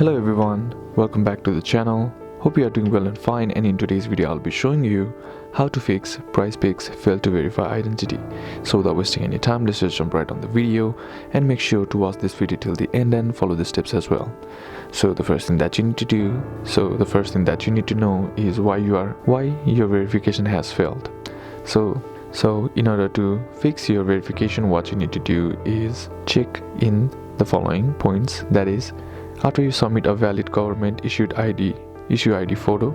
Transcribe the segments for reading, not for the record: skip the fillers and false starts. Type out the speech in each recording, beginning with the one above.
Hello everyone, welcome back to the channel. Hope you are doing well and fine, and in today's video I'll be showing you how to fix PrizePicks failed to verify identity. So without wasting any time, let's just jump right on the video and make sure to watch this video till the end and follow the steps as well. So the first thing that you need to know is why your verification has failed. So in order to fix your verification, what you need to do is check in the following points. That is, after you submit a valid government issue ID photo,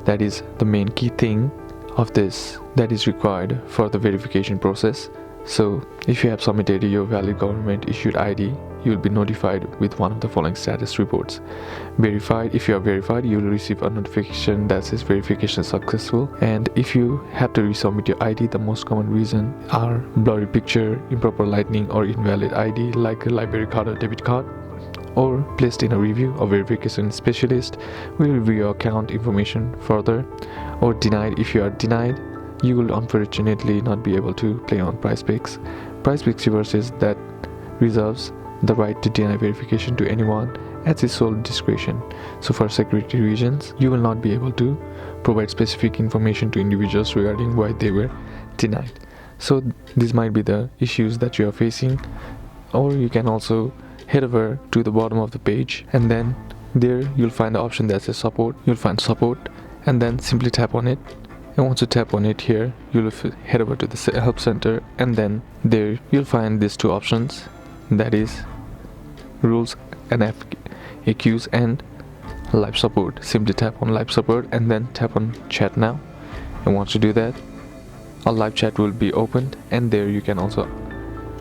that is the main key thing of this that is required for the verification process. So if you have submitted your valid government issued ID, you will be notified with one of the following status reports. Verified: if you are verified, you will receive a notification that says verification successful. And if you have to resubmit your ID, the most common reason are blurry picture, improper lighting, or invalid ID like a library card or debit card, or placed in a review. A verification specialist will review your account information further. Or denied: if you are denied, you will unfortunately not be able to play on PrizePicks. PrizePicks reserves the right to deny verification to anyone at its sole discretion. So for security reasons, you will not be able to provide specific information to individuals regarding why they were denied. So these might be the issues that you are facing. Or you can also head over to the bottom of the page, and then there you'll find the option that says support. You'll find support and then simply tap on it. And once you tap on it, here you'll head over to the help center, and then there you'll find these two options, that is rules and FAQs and live support. Simply tap on live support and then tap on chat now. And once you do that, a live chat will be opened, and there you can also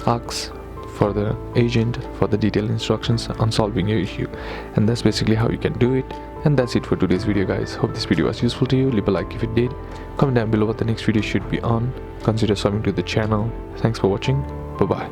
ask for the agent for the detailed instructions on solving your issue. And that's basically how you can do it. And that's it for today's video, guys. Hope this video was useful to you. Leave a like if it did. Comment down below what the next video should be on. Consider subbing to the channel. Thanks for watching. Bye bye.